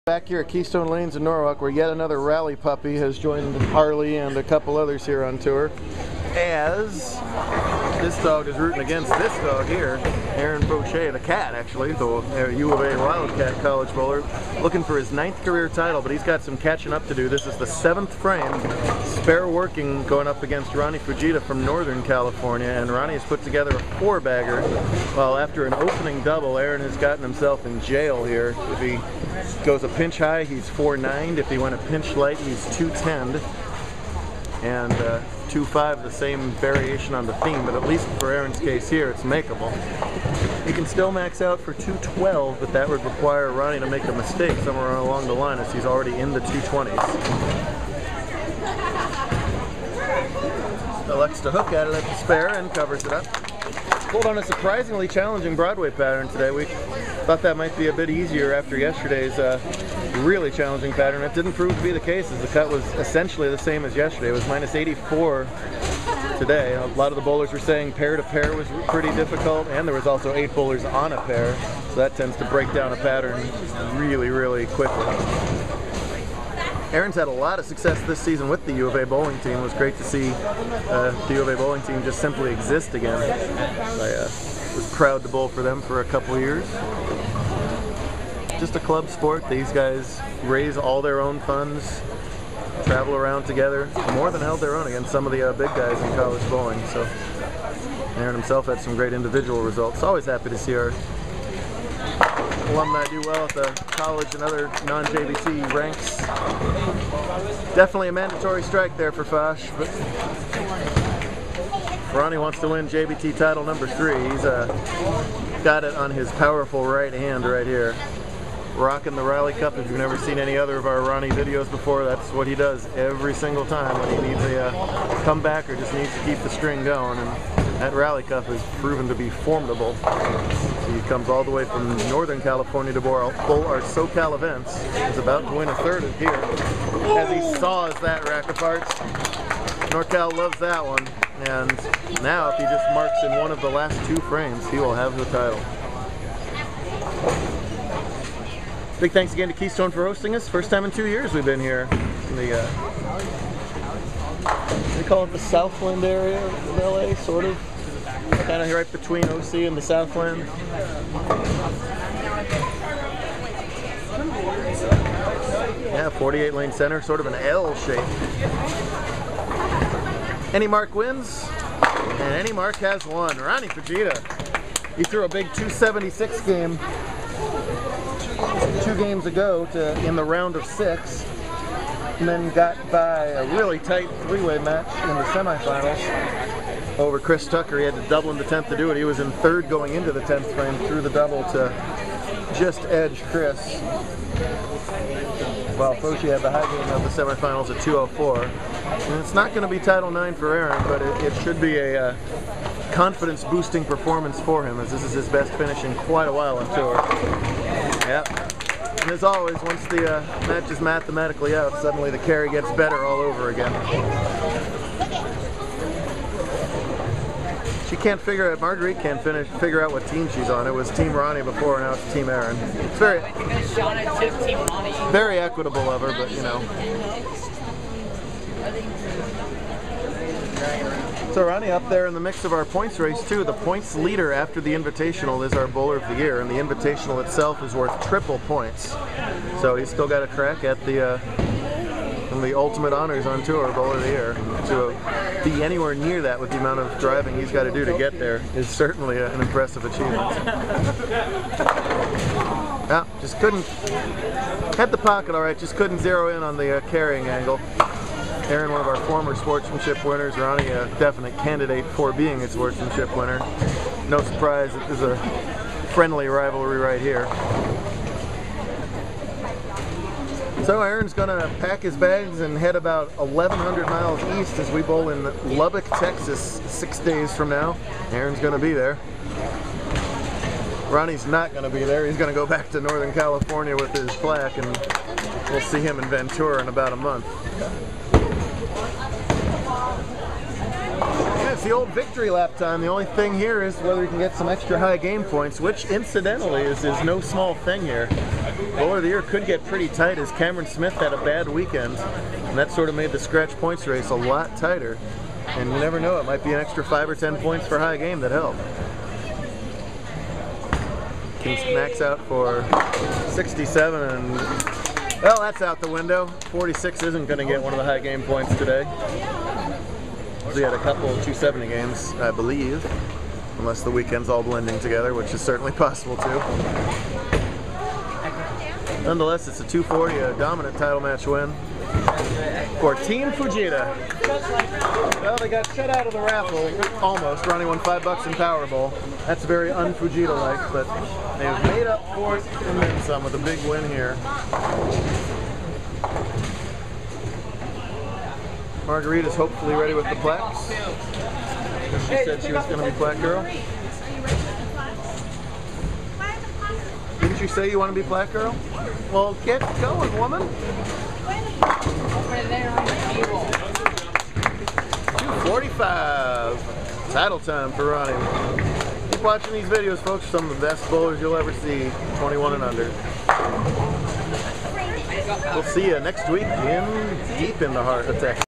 Back here at Keystone Lanes in Norwalk, where yet another rally puppy has joined Harley and a couple others here on tour, as this dog is rooting against this dog here, Aaron Foshie, the cat actually, the U of A Wildcat college bowler, looking for his 9th career title, but he's got some catching up to do. This is the 7th frame, spare working, going up against Ronnie Fujita from Northern California, and Ronnie has put together a 4-bagger. Well, after an opening double, Aaron has gotten himself in jail here. If he goes a pinch high, he's 4-9'd. If he went a pinch light, he's 2-10'd. And 2-5, the same variation on the theme, but at least for Aaron's case here, it's makeable. He can still max out for 212, but that would require Ronnie to make a mistake somewhere along the line, as he's already in the 220s. Elects to hook at it at the spare and covers it up. Pulled on a surprisingly challenging Broadway pattern today. We thought that might be a bit easier after yesterday's really challenging pattern. It didn't prove to be the case, as the cut was essentially the same as yesterday. It was -84 today. A lot of the bowlers were saying pair to pair was pretty difficult, and there was also 8 bowlers on a pair, so that tends to break down a pattern really, really quickly. Aaron's had a lot of success this season with the U of A bowling team. It was great to see the U of A bowling team just simply exist again. I was proud to bowl for them for a couple of years. Just a club sport. These guys raise all their own funds, travel around together, more than held their own against some of the big guys in college bowling. So Aaron himself had some great individual results. Always happy to see our alumni do well at the college and other non-JBT ranks. Definitely a mandatory strike there for Fosh, but Ronnie wants to win JBT title number 3. He's got it on his powerful right hand right here. Rocking the Rally Cup. If you've never seen any other of our Ronnie videos before, that's what he does every single time when he needs a comeback or just needs to keep the string going, and that Rally Cup has proven to be formidable. He comes all the way from Northern California to bowl our SoCal events. He's about to win a 3rd here as he saws that rack apart. NorCal loves that one, and now if he just marks in one of the last 2 frames, he will have the title. Big thanks again to Keystone for hosting us. First time in 2 years we've been here in the, they call it the Southland area of LA, sort of. Kind of right between OC and the Southland. Yeah, 48 lane center, sort of an L shape. Any mark wins, and any mark has won. Ronnie Fujita, he threw a big 276 game 2 games ago in the round of 6, and then got by a really tight 3-way match in the semifinals over Chris Tucker. He had to double in the 10th to do it. He was in 3rd going into the 10th frame, threw the double to just edge Chris, while Foshie had the high game of the semifinals at 204. And it's not going to be title 9 for Aaron, but it should be a confidence boosting performance for him, as this is his best finish in quite a while on tour. Yep. And as always, once the match is mathematically out, suddenly the carry gets better all over again. She can't figure out, Marguerite can't figure out what team she's on. It was Team Ronnie before, now it's Team Aaron. It's very equitable of her, but you know. So Ronnie up there in the mix of our points race too. The points leader after the Invitational is our bowler of the year, and the Invitational itself is worth triple points. So he's still got a crack at the ultimate honors on tour, bowler of the year. To be anywhere near that with the amount of driving he's got to do to get there is certainly an impressive achievement. Yeah, just couldn't, had the pocket all right, just couldn't zero in on the carrying angle. Aaron, one of our former sportsmanship winners, Ronnie, a definite candidate for being a sportsmanship winner. No surprise that there's a friendly rivalry right here. So Aaron's going to pack his bags and head about 1,100 miles east as we bowl in Lubbock, Texas 6 days from now. Aaron's going to be there. Ronnie's not going to be there. He's going to go back to Northern California with his plaque, and we'll see him in Ventura in about a month. Yeah, it's the old victory lap time. The only thing here is whether he can get some extra high game points, which incidentally is no small thing here. Bowler of the year could get pretty tight as Cameron Smith had a bad weekend, and that sort of made the scratch points race a lot tighter. And you never know, it might be an extra 5 or 10 points for high game that help. Can max out for 67 and, well, that's out the window. 46 isn't going to get one of the high game points today. We had a couple 270 games, I believe, unless the weekend's all blending together, which is certainly possible too. Nonetheless, it's a 240, a dominant title match win for Team Fujita. Well, they got shut out of the raffle, almost. Ronnie won $5 in Powerball. That's very un-Fujita-like, but they've made up for it and then some with a big win here. Margarita's hopefully ready with the plaques. She said she was going to be plaque girl. Didn't you say you want to be plaque girl? Well, get going, woman. 245. Title time for Ronnie. Keep watching these videos, folks. Some of the best bowlers you'll ever see, 21 and under. We'll see you next week deep in the heart of Texas.